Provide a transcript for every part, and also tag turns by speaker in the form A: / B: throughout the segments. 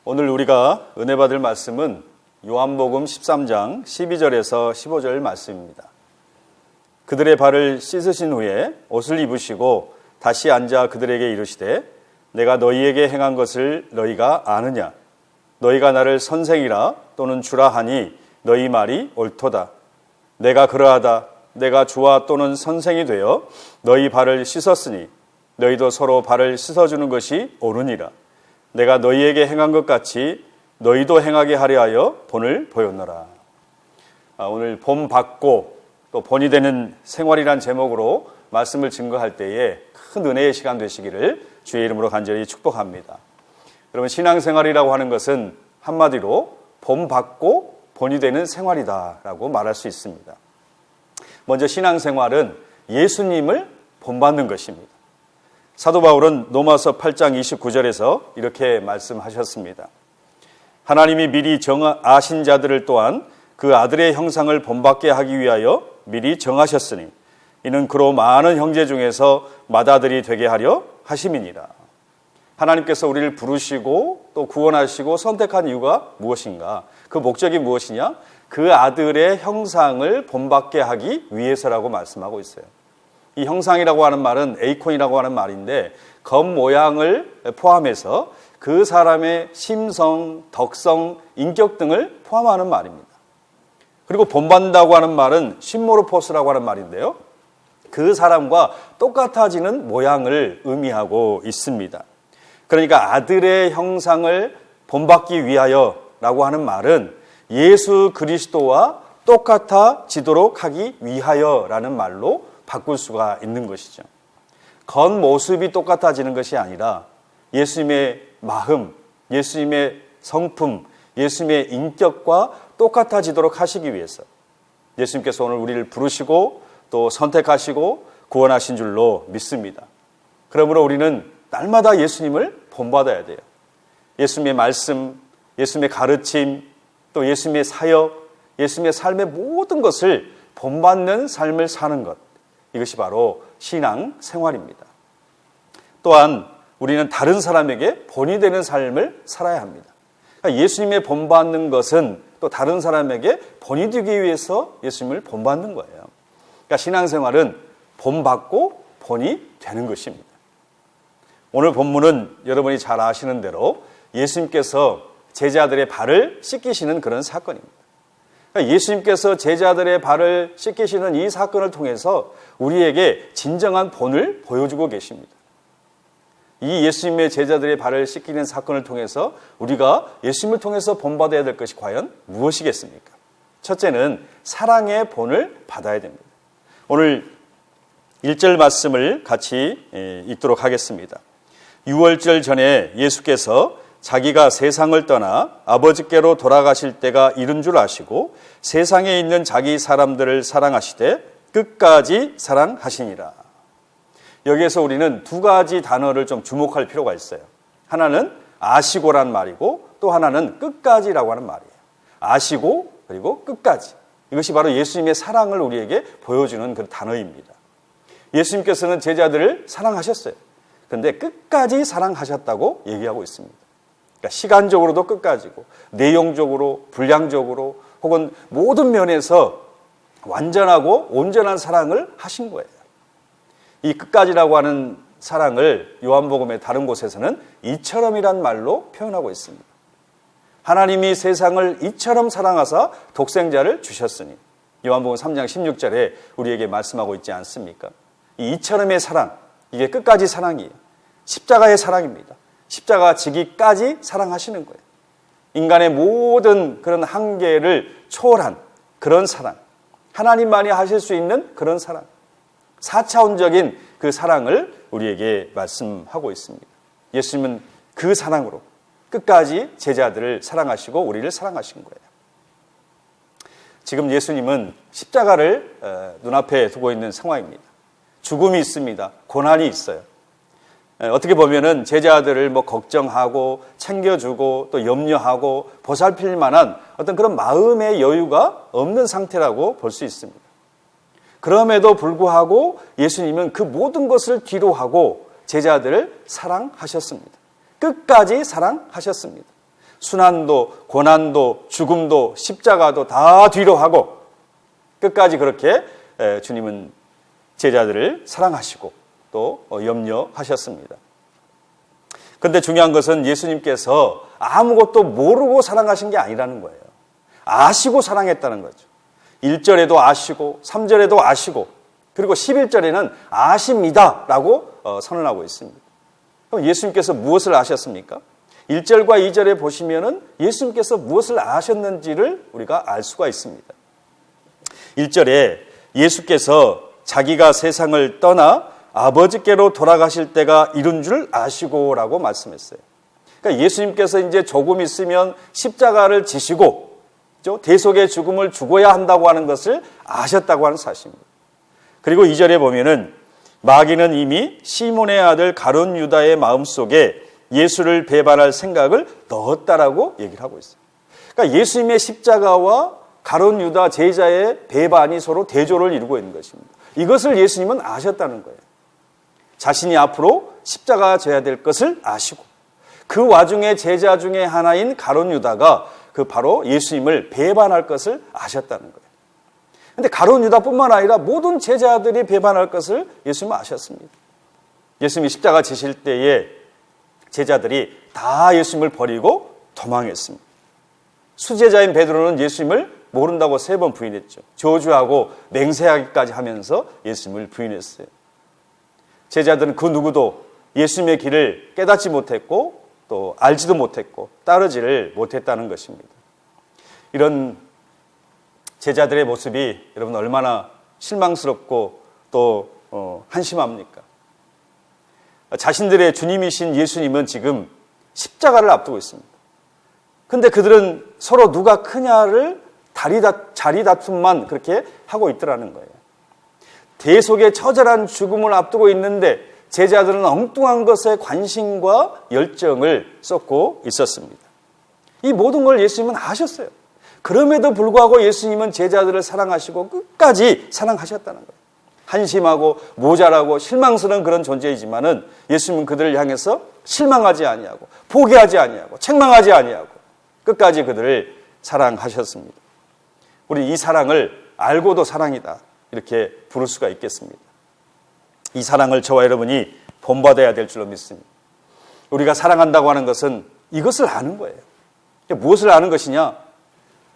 A: 오늘 우리가 은혜 받을 말씀은 요한복음 13장 12절에서 15절 말씀입니다. 그들의 발을 씻으신 후에 옷을 입으시고 다시 앉아 그들에게 이르시되 내가 너희에게 행한 것을 너희가 아느냐? 너희가 나를 선생이라 또는 주라 하니 너희 말이 옳도다. 내가 그러하다. 내가 주와 또는 선생이 되어 너희 발을 씻었으니 너희도 서로 발을 씻어주는 것이 옳으니라. 내가 너희에게 행한 것 같이 너희도 행하게 하려 하여 본을 보였노라. 오늘 본 받고 또 본이 되는 생활이란 제목으로 말씀을 증거할 때에 큰 은혜의 시간 되시기를 주의 이름으로 간절히 축복합니다. 여러분, 신앙생활이라고 하는 것은 한마디로 본 받고 본이 되는 생활이다라고 말할 수 있습니다. 먼저 신앙생활은 예수님을 본받는 것입니다. 사도 바울은 로마서 8장 29절에서 이렇게 말씀하셨습니다. 하나님이 미리 아신 자들을 또한 그 아들의 형상을 본받게 하기 위하여 미리 정하셨으니 이는 그로 많은 형제 중에서 맏아들이 되게 하려 하심이니라. 하나님께서 우리를 부르시고 또 구원하시고 선택한 이유가 무엇인가? 그 목적이 무엇이냐? 그 아들의 형상을 본받게 하기 위해서라고 말씀하고 있어요. 이 형상이라고 하는 말은 에이콘이라고 하는 말인데 겉모양을 포함해서 그 사람의 심성, 덕성, 인격 등을 포함하는 말입니다. 그리고 본받는다고 하는 말은 심모르포스라고 하는 말인데요. 그 사람과 똑같아지는 모양을 의미하고 있습니다. 그러니까 아들의 형상을 본받기 위하여라고 하는 말은 예수 그리스도와 똑같아지도록 하기 위하여라는 말로 바꿀 수가 있는 것이죠. 겉모습이 똑같아지는 것이 아니라 예수님의 마음, 예수님의 성품, 예수님의 인격과 똑같아지도록 하시기 위해서 예수님께서 오늘 우리를 부르시고 또 선택하시고 구원하신 줄로 믿습니다. 그러므로 우리는 날마다 예수님을 본받아야 돼요. 예수님의 말씀, 예수님의 가르침, 또 예수님의 사역, 예수님의 삶의 모든 것을 본받는 삶을 사는 것, 이것이 바로 신앙 생활입니다. 또한 우리는 다른 사람에게 본이 되는 삶을 살아야 합니다. 그러니까 예수님의 본받는 것은 또 다른 사람에게 본이 되기 위해서 예수님을 본받는 거예요. 그러니까 신앙생활은 본받고 본이 되는 것입니다. 오늘 본문은 여러분이 잘 아시는 대로 예수님께서 제자들의 발을 씻기시는 그런 사건입니다. 그러니까 예수님께서 제자들의 발을 씻기시는 이 사건을 통해서 우리에게 진정한 본을 보여주고 계십니다. 이 예수님의 제자들의 발을 씻기는 사건을 통해서 우리가 예수님을 통해서 본받아야 될 것이 과연 무엇이겠습니까? 첫째는 사랑의 본을 받아야 됩니다. 오늘 1절 말씀을 같이 읽도록 하겠습니다. 유월절 전에 예수께서 자기가 세상을 떠나 아버지께로 돌아가실 때가 이른 줄 아시고 세상에 있는 자기 사람들을 사랑하시되 끝까지 사랑하시니라. 여기에서 우리는 두 가지 단어를 좀 주목할 필요가 있어요. 하나는 아시고란 말이고 또 하나는 끝까지라고 하는 말이에요. 아시고 그리고 끝까지. 이것이 바로 예수님의 사랑을 우리에게 보여주는 그 단어입니다. 예수님께서는 제자들을 사랑하셨어요. 그런데 끝까지 사랑하셨다고 얘기하고 있습니다. 그러니까 시간적으로도 끝까지고 내용적으로, 분량적으로 혹은 모든 면에서 완전하고 온전한 사랑을 하신 거예요. 이 끝까지라고 하는 사랑을 요한복음의 다른 곳에서는 이처럼이란 말로 표현하고 있습니다. 하나님이 세상을 이처럼 사랑하사 독생자를 주셨으니 요한복음 3장 16절에 우리에게 말씀하고 있지 않습니까? 이 이처럼의 사랑, 이게 끝까지 사랑이에요. 십자가의 사랑입니다. 십자가 지기까지 사랑하시는 거예요. 인간의 모든 그런 한계를 초월한 그런 사랑, 하나님만이 하실 수 있는 그런 사랑, 4차원적인 그 사랑을 우리에게 말씀하고 있습니다. 예수님은 그 사랑으로 끝까지 제자들을 사랑하시고 우리를 사랑하신 거예요. 지금 예수님은 십자가를 눈앞에 두고 있는 상황입니다. 죽음이 있습니다. 고난이 있어요. 어떻게 보면은 제자들을 걱정하고 챙겨주고 또 염려하고 보살필 만한 어떤 그런 마음의 여유가 없는 상태라고 볼 수 있습니다. 그럼에도 불구하고 예수님은 그 모든 것을 뒤로하고 제자들을 사랑하셨습니다. 끝까지 사랑하셨습니다. 순환도, 고난도, 죽음도, 십자가도 다 뒤로 하고 끝까지 그렇게 주님은 제자들을 사랑하시고 또 염려하셨습니다. 그런데 중요한 것은 예수님께서 아무것도 모르고 사랑하신 게 아니라는 거예요. 아시고 사랑했다는 거죠. 1절에도 아시고 3절에도 아시고 그리고 11절에는 아십니다라고 선언하고 있습니다. 그럼 예수님께서 무엇을 아셨습니까? 1절과 2절에 보시면은 예수님께서 무엇을 아셨는지를 우리가 알 수가 있습니다. 1절에 예수께서 자기가 세상을 떠나 아버지께로 돌아가실 때가 이른 줄 아시고라고 말씀했어요. 그러니까 예수님께서 이제 조금 있으면 십자가를 지시고 대속의 죽음을 죽어야 한다고 하는 것을 아셨다고 하는 사실입니다. 그리고 2절에 보면은 마귀는 이미 시몬의 아들 가룟 유다의 마음속에 예수를 배반할 생각을 넣었다라고 얘기를 하고 있어요. 그러니까 예수님의 십자가와 가룟 유다 제자의 배반이 서로 대조를 이루고 있는 것입니다. 이것을 예수님은 아셨다는 거예요. 자신이 앞으로 십자가가 져야 될 것을 아시고 그 와중에 제자 중에 하나인 가룟 유다가 그 바로 예수님을 배반할 것을 아셨다는 거예요. 그런데 가룟 유다뿐만 아니라 모든 제자들이 배반할 것을 예수님은 아셨습니다. 예수님이 십자가 지실 때에 제자들이 다 예수님을 버리고 도망했습니다. 수제자인 베드로는 예수님을 모른다고 3번 부인했죠. 저주하고 맹세하기까지 하면서 예수님을 부인했어요. 제자들은 그 누구도 예수님의 길을 깨닫지 못했고 또 알지도 못했고 따르지를 못했다는 것입니다. 이런 제자들의 모습이 여러분 얼마나 실망스럽고 또 한심합니까? 자신들의 주님이신 예수님은 지금 십자가를 앞두고 있습니다. 그런데 그들은 서로 누가 크냐를 자리 다툼만 그렇게 하고 있더라는 거예요. 대속의 처절한 죽음을 앞두고 있는데 제자들은 엉뚱한 것에 관심과 열정을 쏟고 있었습니다. 이 모든 걸 예수님은 아셨어요. 그럼에도 불구하고 예수님은 제자들을 사랑하시고 끝까지 사랑하셨다는 거예요. 한심하고 모자라고 실망스러운 그런 존재이지만은 예수님은 그들을 향해서 실망하지 아니하고 포기하지 아니하고 책망하지 아니하고 끝까지 그들을 사랑하셨습니다. 우리 이 사랑을 알고도 사랑이다 이렇게 부를 수가 있겠습니다. 이 사랑을 저와 여러분이 본받아야 될 줄로 믿습니다. 우리가 사랑한다고 하는 것은 이것을 아는 거예요. 무엇을 아는 것이냐?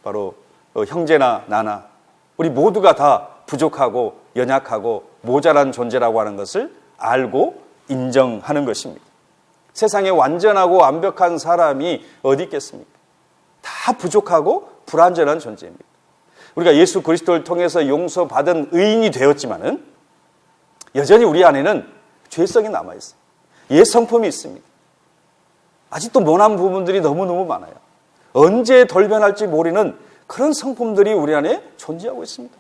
A: 바로 형제나 나나 우리 모두가 다 부족하고 연약하고 모자란 존재라고 하는 것을 알고 인정하는 것입니다. 세상에 완전하고 완벽한 사람이 어디 있겠습니까? 다 부족하고 불완전한 존재입니다. 우리가 예수 그리스도를 통해서 용서받은 의인이 되었지만은 여전히 우리 안에는 죄성이 남아있어요. 옛 성품이 있습니다. 아직도 모난 부분들이 너무너무 많아요. 언제 돌변할지 모르는 그런 성품들이 우리 안에 존재하고 있습니다.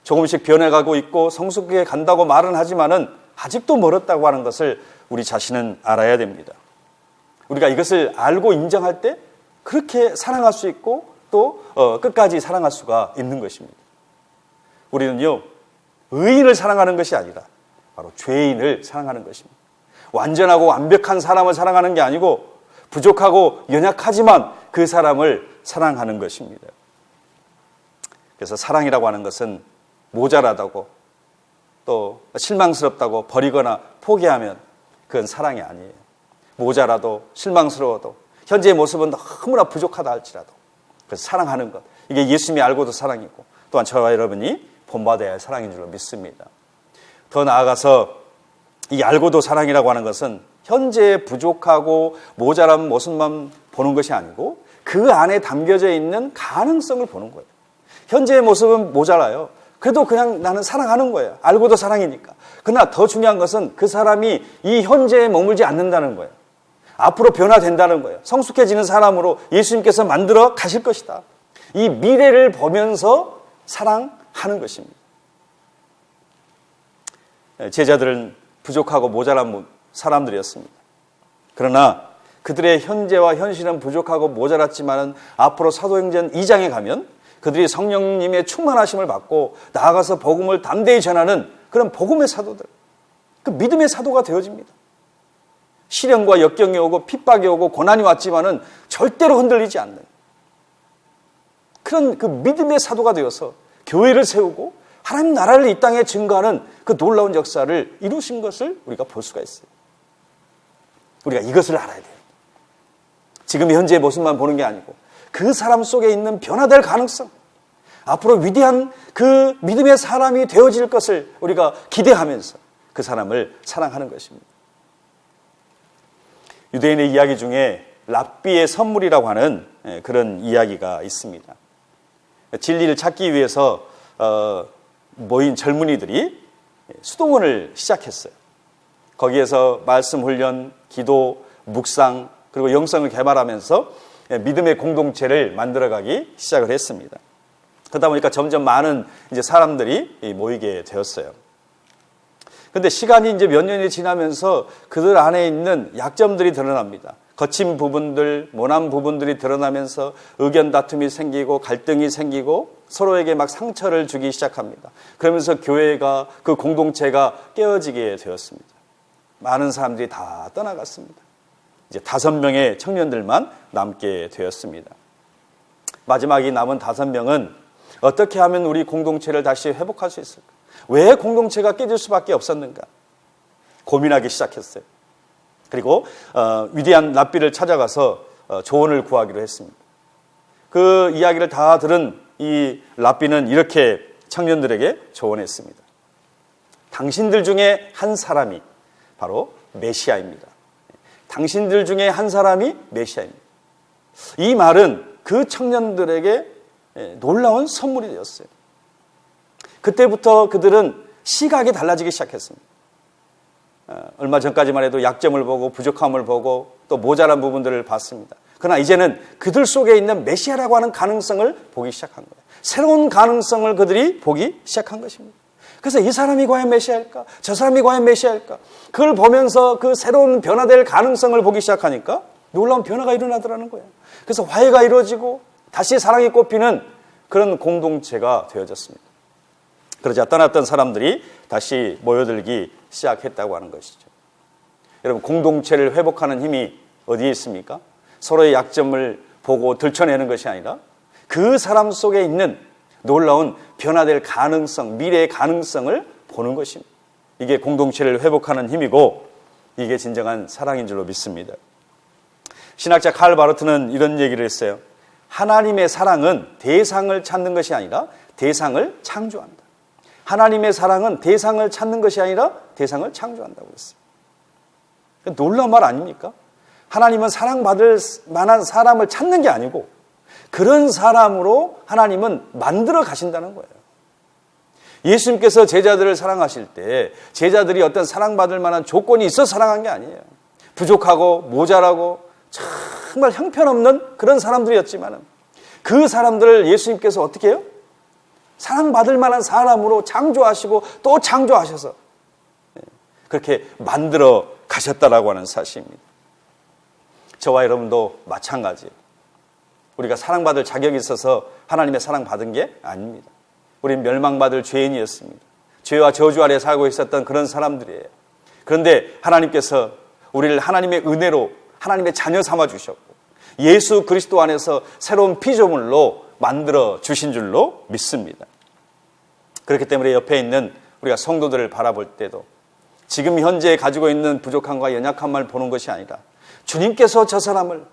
A: 조금씩 변해가고 있고 성숙해 간다고 말은 하지만은 아직도 멀었다고 하는 것을 우리 자신은 알아야 됩니다. 우리가 이것을 알고 인정할 때 그렇게 사랑할 수 있고 또 끝까지 사랑할 수가 있는 것입니다. 우리는요 의인을 사랑하는 것이 아니라 바로 죄인을 사랑하는 것입니다. 완전하고 완벽한 사람을 사랑하는 게 아니고 부족하고 연약하지만 그 사람을 사랑하는 것입니다. 그래서 사랑이라고 하는 것은 모자라다고 또 실망스럽다고 버리거나 포기하면 그건 사랑이 아니에요. 모자라도 실망스러워도 현재의 모습은 너무나 부족하다 할지라도 그래서 사랑하는 것, 이게 예수님이 알고도 사랑이고 또한 저와 여러분이 본받아야 할 사랑인 줄로 믿습니다. 더 나아가서 이 알고도 사랑이라고 하는 것은 현재의 부족하고 모자란 모습만 보는 것이 아니고 그 안에 담겨져 있는 가능성을 보는 거예요. 현재의 모습은 모자라요. 그래도 그냥 나는 사랑하는 거예요. 알고도 사랑이니까. 그러나 더 중요한 것은 그 사람이 이 현재에 머물지 않는다는 거예요. 앞으로 변화된다는 거예요. 성숙해지는 사람으로 예수님께서 만들어 가실 것이다. 이 미래를 보면서 사랑하는 것입니다. 제자들은 부족하고 모자란 사람들이었습니다. 그러나 그들의 현재와 현실은 부족하고 모자랐지만 앞으로 사도행전 2장에 가면 그들이 성령님의 충만하심을 받고 나아가서 복음을 담대히 전하는 그런 복음의 사도들, 그 믿음의 사도가 되어집니다. 시련과 역경이 오고 핍박이 오고 고난이 왔지만은 절대로 흔들리지 않는 그런 그 믿음의 사도가 되어서 교회를 세우고 하나님 나라를 이 땅에 증거하는 그 놀라운 역사를 이루신 것을 우리가 볼 수가 있어요. 우리가 이것을 알아야 돼요. 지금 현재의 모습만 보는 게 아니고 그 사람 속에 있는 변화될 가능성, 앞으로 위대한 그 믿음의 사람이 되어질 것을 우리가 기대하면서 그 사람을 사랑하는 것입니다. 유대인의 이야기 중에 랍비의 선물이라고 하는 그런 이야기가 있습니다. 진리를 찾기 위해서 모인 젊은이들이 수도원을 시작했어요. 거기에서 말씀 훈련, 기도, 묵상, 그리고 영성을 개발하면서 믿음의 공동체를 만들어가기 시작을 했습니다. 그러다 보니까 점점 많은 이제 사람들이 모이게 되었어요. 근데 시간이 이제 몇 년이 지나면서 그들 안에 있는 약점들이 드러납니다. 거친 부분들, 모난 부분들이 드러나면서 의견 다툼이 생기고 갈등이 생기고 서로에게 막 상처를 주기 시작합니다. 그러면서 교회가, 그 공동체가 깨어지게 되었습니다. 많은 사람들이 다 떠나갔습니다. 이제 5명의 청년들만 남게 되었습니다. 마지막에 남은 5명은 어떻게 하면 우리 공동체를 다시 회복할 수 있을까? 왜 공동체가 깨질 수밖에 없었는가? 고민하기 시작했어요. 그리고 위대한 랍비를 찾아가서 조언을 구하기로 했습니다. 그 이야기를 다 들은 이 랍비는 이렇게 청년들에게 조언했습니다. 당신들 중에 한 사람이 바로 메시아입니다. 당신들 중에 한 사람이 메시아입니다. 이 말은 그 청년들에게 놀라운 선물이 되었어요. 그때부터 그들은 시각이 달라지기 시작했습니다. 얼마 전까지만 해도 약점을 보고 부족함을 보고 또 모자란 부분들을 봤습니다. 그러나 이제는 그들 속에 있는 메시아라고 하는 가능성을 보기 시작한 거예요. 새로운 가능성을 그들이 보기 시작한 것입니다. 그래서 이 사람이 과연 메시아일까? 저 사람이 과연 메시아일까? 그걸 보면서 그 새로운 변화될 가능성을 보기 시작하니까 놀라운 변화가 일어나더라는 거예요. 그래서 화해가 이루어지고 다시 사랑이 꽃피는 그런 공동체가 되어졌습니다. 그러자 떠났던 사람들이 다시 모여들기 시작했다고 하는 것이죠. 여러분, 공동체를 회복하는 힘이 어디에 있습니까? 서로의 약점을 보고 들춰내는 것이 아니라 그 사람 속에 있는 놀라운 변화될 가능성, 미래의 가능성을 보는 것입니다. 이게 공동체를 회복하는 힘이고 이게 진정한 사랑인 줄로 믿습니다. 신학자 칼 바르트는 이런 얘기를 했어요. 하나님의 사랑은 대상을 찾는 것이 아니라 대상을 창조한다. 하나님의 사랑은 대상을 찾는 것이 아니라 대상을 창조한다고 했어요. 놀라운 말 아닙니까? 하나님은 사랑받을 만한 사람을 찾는 게 아니고 그런 사람으로 하나님은 만들어 가신다는 거예요. 예수님께서 제자들을 사랑하실 때 제자들이 어떤 사랑받을 만한 조건이 있어 사랑한 게 아니에요. 부족하고 모자라고 정말 형편없는 그런 사람들이었지만 그 사람들을 예수님께서 어떻게 해요? 사랑받을 만한 사람으로 창조하시고 또 창조하셔서 그렇게 만들어 가셨다라고 하는 사실입니다. 저와 여러분도 마찬가지예요. 우리가 사랑받을 자격이 있어서 하나님의 사랑받은 게 아닙니다. 우리는 멸망받을 죄인이었습니다. 죄와 저주 아래 살고 있었던 그런 사람들이에요. 그런데 하나님께서 우리를 하나님의 은혜로 하나님의 자녀 삼아 주셨고 예수 그리스도 안에서 새로운 피조물로 만들어 주신 줄로 믿습니다. 그렇기 때문에 옆에 있는 우리가 성도들을 바라볼 때도 지금 현재 가지고 있는 부족함과 연약함을 보는 것이 아니라 주님께서 저 사람을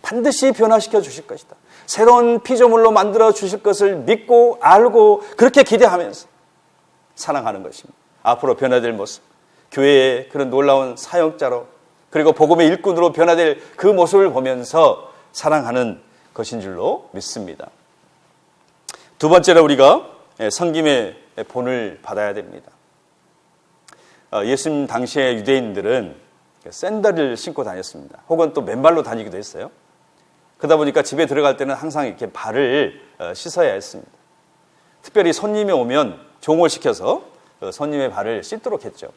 A: 반드시 변화시켜 주실 것이다. 새로운 피조물로 만들어 주실 것을 믿고 알고 그렇게 기대하면서 사랑하는 것입니다. 앞으로 변화될 모습, 교회의 그런 놀라운 사역자로 그리고 복음의 일꾼으로 변화될 그 모습을 보면서 사랑하는 것인 줄로 믿습니다. 두 번째로 우리가 섬김의 본을 받아야 됩니다. 예수님 당시의 유대인들은 샌들을 신고 다녔습니다. 혹은 또 맨발로 다니기도 했어요. 그러다 보니까 집에 들어갈 때는 항상 이렇게 발을 씻어야 했습니다. 특별히 손님이 오면 종을 시켜서 손님의 발을 씻도록 했죠.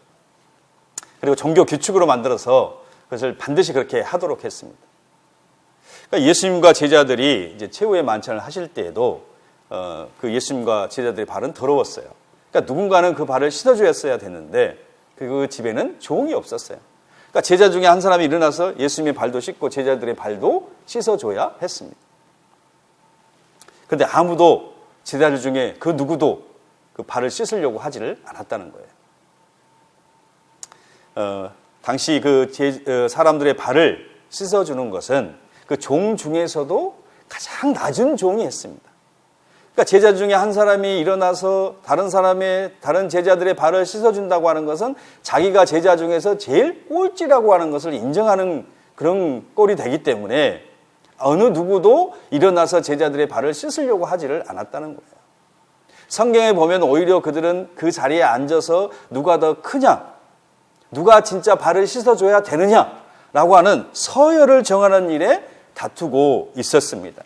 A: 그리고 종교 규칙으로 만들어서 그것을 반드시 그렇게 하도록 했습니다. 그러니까 예수님과 제자들이 이제 최후의 만찬을 하실 때에도 그 예수님과 제자들의 발은 더러웠어요. 그러니까 누군가는 그 발을 씻어주었어야 됐는데 그 집에는 종이 없었어요. 그러니까 제자 중에 한 사람이 일어나서 예수님의 발도 씻고 제자들의 발도 씻어줘야 했습니다. 그런데 아무도 제자들 중에 그 누구도 그 발을 씻으려고 하지를 않았다는 거예요. 당시 사람들의 발을 씻어주는 것은 그 종 중에서도 가장 낮은 종이 했습니다. 그러니까 제자 중에 한 사람이 일어나서 다른 제자들의 발을 씻어준다고 하는 것은 자기가 제자 중에서 제일 꼴찌라고 하는 것을 인정하는 그런 꼴이 되기 때문에 어느 누구도 일어나서 제자들의 발을 씻으려고 하지를 않았다는 거예요. 성경에 보면 오히려 그들은 그 자리에 앉아서 누가 더 크냐, 누가 진짜 발을 씻어줘야 되느냐라고 하는 서열을 정하는 일에 다투고 있었습니다.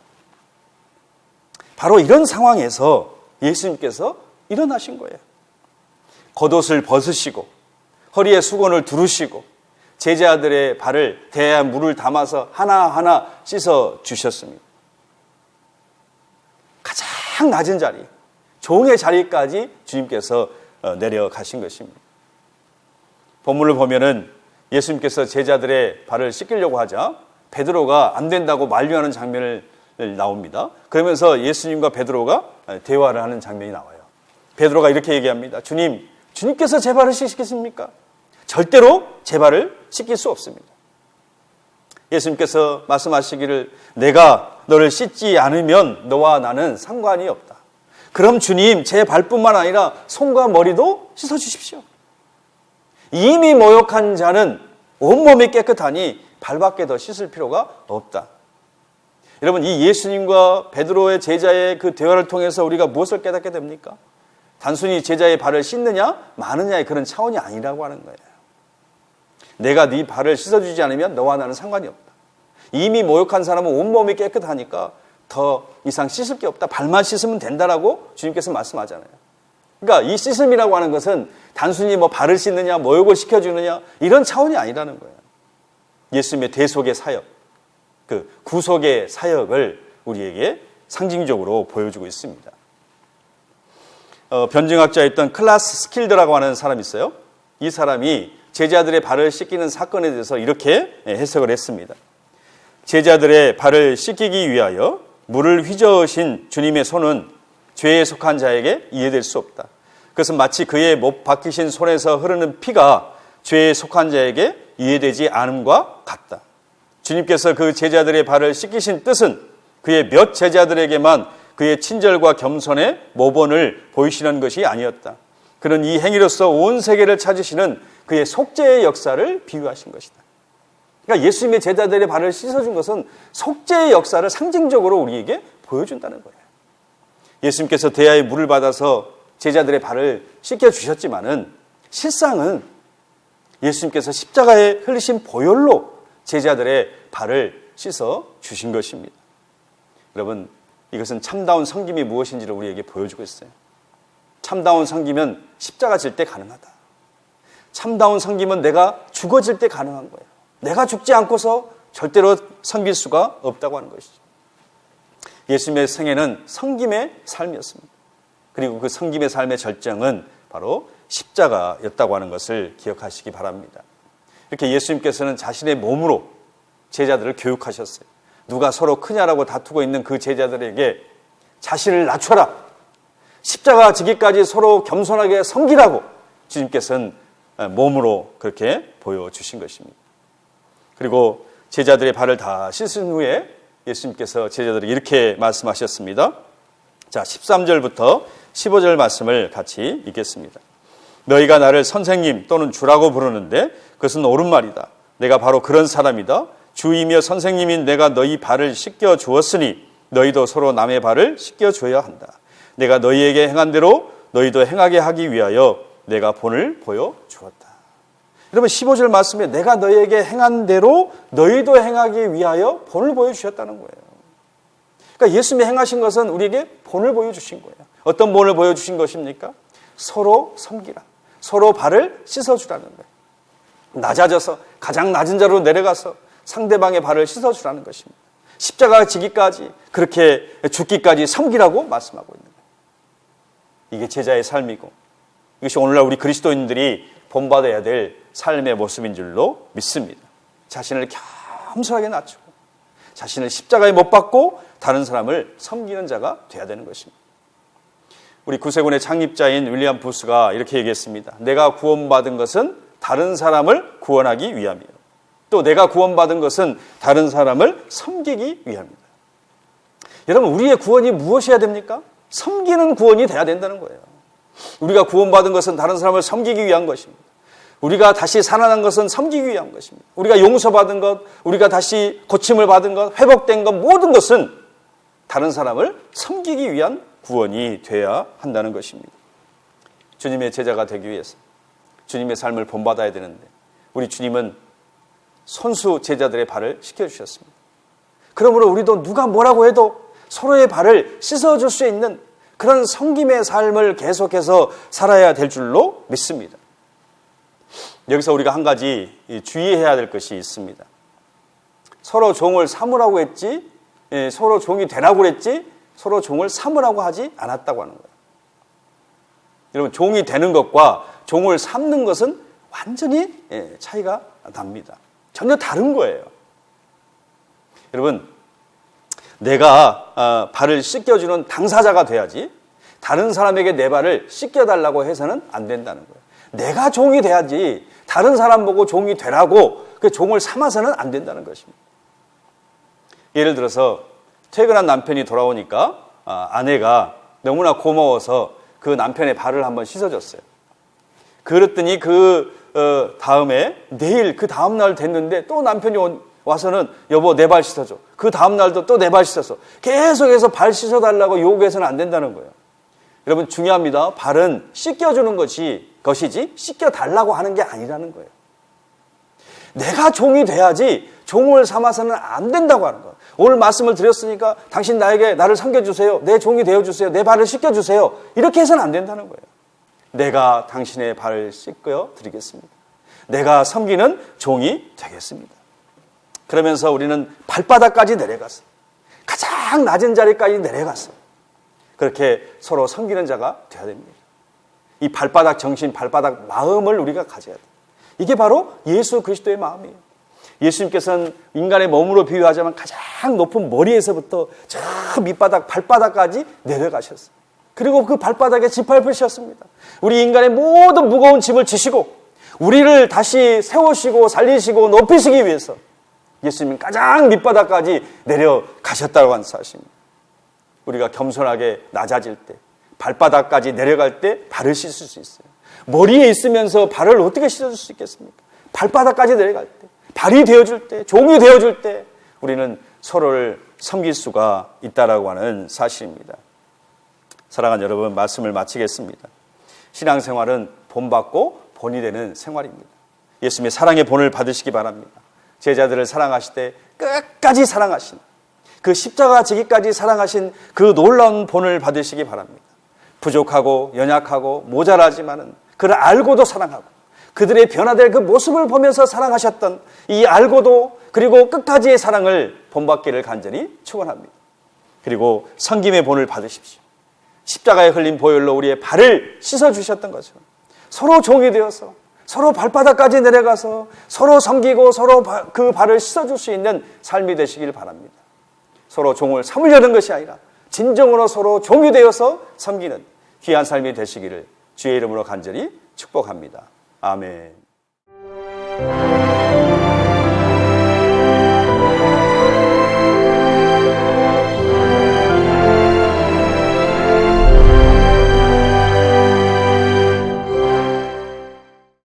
A: 바로 이런 상황에서 예수님께서 일어나신 거예요. 겉옷을 벗으시고 허리에 수건을 두르시고 제자들의 발을 대야에 물을 담아서 하나하나 씻어 주셨습니다. 가장 낮은 자리, 종의 자리까지 주님께서 내려가신 것입니다. 본문을 보면은 예수님께서 제자들의 발을 씻기려고 하자 베드로가 안 된다고 만류하는 장면을 나옵니다. 그러면서 예수님과 베드로가 대화를 하는 장면이 나와요. 베드로가 이렇게 얘기합니다. 주님께서 제 발을 씻기십니까? 절대로 제 발을 씻길 수 없습니다. 예수님께서 말씀하시기를 내가 너를 씻지 않으면 너와 나는 상관이 없다. 그럼 주님 제 발뿐만 아니라 손과 머리도 씻어주십시오. 이미 모욕한 자는 온몸이 깨끗하니 발밖에 더 씻을 필요가 없다. 여러분, 이 예수님과 베드로의 제자의 그 대화를 통해서 우리가 무엇을 깨닫게 됩니까? 단순히 제자의 발을 씻느냐 마느냐의 그런 차원이 아니라고 하는 거예요. 내가 네 발을 씻어주지 않으면 너와 나는 상관이 없다. 이미 모욕한 사람은 온몸이 깨끗하니까 더 이상 씻을 게 없다. 발만 씻으면 된다라고 주님께서 말씀하잖아요. 그러니까 이 씻음이라고 하는 것은 단순히 발을 씻느냐 모욕을 시켜주느냐 이런 차원이 아니라는 거예요. 예수님의 대속의 사역, 그 구속의 사역을 우리에게 상징적으로 보여주고 있습니다. 변증학자였던 클라스 스킬드라고 하는 사람이 있어요. 이 사람이 제자들의 발을 씻기는 사건에 대해서 이렇게 해석을 했습니다. 제자들의 발을 씻기기 위하여 물을 휘저으신 주님의 손은 죄에 속한 자에게 이해될 수 없다. 그것은 마치 그의 못 박히신 손에서 흐르는 피가 죄에 속한 자에게 이해되지 않음과 같다. 주님께서 그 제자들의 발을 씻기신 뜻은 그의 몇 제자들에게만 그의 친절과 겸손의 모본을 보이시는 것이 아니었다. 그는 이 행위로서 온 세계를 찾으시는 그의 속죄의 역사를 비유하신 것이다. 그러니까 예수님의 제자들의 발을 씻어준 것은 속죄의 역사를 상징적으로 우리에게 보여준다는 거예요. 예수님께서 대야에 물을 받아서 제자들의 발을 씻겨주셨지만은 실상은 예수님께서 십자가에 흘리신 보혈로 제자들의 발을 씻어 주신 것입니다. 여러분, 이것은 참다운 섬김이 무엇인지를 우리에게 보여주고 있어요. 참다운 섬김은 십자가 질 때 가능하다. 참다운 섬김은 내가 죽어질 때 가능한 거예요. 내가 죽지 않고서 절대로 섬길 수가 없다고 하는 것이죠. 예수님의 생애는 섬김의 삶이었습니다. 그리고 그 섬김의 삶의 절정은 바로 십자가였다고 하는 것을 기억하시기 바랍니다. 이렇게 예수님께서는 자신의 몸으로 제자들을 교육하셨어요. 누가 서로 크냐라고 다투고 있는 그 제자들에게 자신을 낮춰라, 십자가 지기까지 서로 겸손하게 섬기라고 주님께서는 몸으로 그렇게 보여주신 것입니다. 그리고 제자들의 발을 다 씻은 후에 예수님께서 제자들에게 이렇게 말씀하셨습니다. 자, 13절부터 15절 말씀을 같이 읽겠습니다. 너희가 나를 선생님 또는 주라고 부르는데 그것은 옳은 말이다. 내가 바로 그런 사람이다. 주이며 선생님인 내가 너희 발을 씻겨 주었으니 너희도 서로 남의 발을 씻겨 줘야 한다. 내가 너희에게 행한 대로 너희도 행하게 하기 위하여 내가 본을 보여 주었다. 여러분, 15절 말씀에 내가 너희에게 행한 대로 너희도 행하기 위하여 본을 보여주셨다는 거예요. 그러니까 예수님이 행하신 것은 우리에게 본을 보여주신 거예요. 어떤 본을 보여주신 것입니까? 서로 섬기라. 서로 발을 씻어주라는 거예요. 낮아져서 가장 낮은 자로 내려가서 상대방의 발을 씻어주라는 것입니다. 십자가 지기까지, 그렇게 죽기까지 섬기라고 말씀하고 있는 거예요. 이게 제자의 삶이고, 이것이 오늘날 우리 그리스도인들이 본받아야 될 삶의 모습인 줄로 믿습니다. 자신을 겸손하게 낮추고 자신을 십자가에 못 박고 다른 사람을 섬기는 자가 돼야 되는 것입니다. 우리 구세군의 창립자인 윌리엄 부스가 이렇게 얘기했습니다. 내가 구원받은 것은 다른 사람을 구원하기 위함이요. 또 내가 구원받은 것은 다른 사람을 섬기기 위함입니다. 여러분, 우리의 구원이 무엇이어야 됩니까? 섬기는 구원이 돼야 된다는 거예요. 우리가 구원받은 것은 다른 사람을 섬기기 위한 것입니다. 우리가 다시 살아난 것은 섬기기 위한 것입니다. 우리가 용서받은 것, 우리가 다시 고침을 받은 것, 회복된 것, 모든 것은 다른 사람을 섬기기 위한 구원이 돼야 한다는 것입니다. 주님의 제자가 되기 위해서 주님의 삶을 본받아야 되는데 우리 주님은 손수 제자들의 발을 씻겨주셨습니다. 그러므로 우리도 누가 뭐라고 해도 서로의 발을 씻어줄 수 있는 그런 섬김의 삶을 계속해서 살아야 될 줄로 믿습니다. 여기서 우리가 한 가지 주의해야 될 것이 있습니다. 서로 종을 삼으라고 했지, 서로 종이 되라고 했지, 서로 종을 삼으라고 하지 않았다고 하는 거예요. 여러분, 종이 되는 것과 종을 삼는 것은 완전히 차이가 납니다. 전혀 다른 거예요. 여러분, 내가 발을 씻겨주는 당사자가 돼야지 다른 사람에게 내 발을 씻겨달라고 해서는 안 된다는 거예요. 내가 종이 돼야지 다른 사람 보고 종이 되라고 그 종을 삼아서는 안 된다는 것입니다. 예를 들어서 퇴근한 남편이 돌아오니까 아내가 너무나 고마워서 그 남편의 발을 한번 씻어줬어요. 그랬더니 다음에 내일 그 다음날 됐는데 또 남편이 와서는 여보 내 발 씻어줘. 그 다음날도 또 내 발 씻었어. 계속해서 발 씻어달라고 요구해서는 안 된다는 거예요. 여러분, 중요합니다. 발은 씻겨주는 것이지 씻겨달라고 하는 게 아니라는 거예요. 내가 종이 돼야지 종을 삼아서는 안 된다고 하는 거예요. 오늘 말씀을 드렸으니까 당신 나를 섬겨주세요. 내 종이 되어주세요. 내 발을 씻겨주세요. 이렇게 해서는 안 된다는 거예요. 내가 당신의 발을 씻겨 드리겠습니다. 내가 섬기는 종이 되겠습니다. 그러면서 우리는 발바닥까지 내려갔어. 가장 낮은 자리까지 내려갔어. 그렇게 서로 섬기는 자가 되어야 됩니다. 이 발바닥 정신, 발바닥 마음을 우리가 가져야 돼요. 이게 바로 예수 그리스도의 마음이에요. 예수님께서는 인간의 몸으로 비유하자면 가장 높은 머리에서부터 저 밑바닥, 발바닥까지 내려가셨어요. 그리고 그 발바닥에 짓밟으셨습니다. 우리 인간의 모든 무거운 짐을 지시고 우리를 다시 세우시고 살리시고 높이시기 위해서 예수님은 가장 밑바닥까지 내려가셨다고 하는 사실입니다. 우리가 겸손하게 낮아질 때, 발바닥까지 내려갈 때 발을 씻을 수 있어요. 머리에 있으면서 발을 어떻게 씻어줄 수 있겠습니까? 발바닥까지 내려갈 때, 발이 되어줄 때, 종이 되어줄 때 우리는 서로를 섬길 수가 있다라고 하는 사실입니다. 사랑하는 여러분, 말씀을 마치겠습니다. 신앙생활은 본받고 본이 되는 생활입니다. 예수님의 사랑의 본을 받으시기 바랍니다. 제자들을 사랑하실 때 끝까지 사랑하신 그 십자가 지기까지 사랑하신 그 놀라운 본을 받으시기 바랍니다. 부족하고 연약하고 모자라지만은 그를 알고도 사랑하고 그들의 변화될 그 모습을 보면서 사랑하셨던 이 알고도 그리고 끝까지의 사랑을 본받기를 간절히 축원합니다. 그리고 섬김의 본을 받으십시오. 십자가에 흘린 보혈로 우리의 발을 씻어주셨던 것처럼 서로 종이 되어서 서로 발바닥까지 내려가서 서로 섬기고 서로 그 발을 씻어줄 수 있는 삶이 되시길 바랍니다. 서로 종을 삼으려는 것이 아니라 진정으로 서로 종이 되어서 섬기는 귀한 삶이 되시기를 주의 이름으로 간절히 축복합니다. 아멘.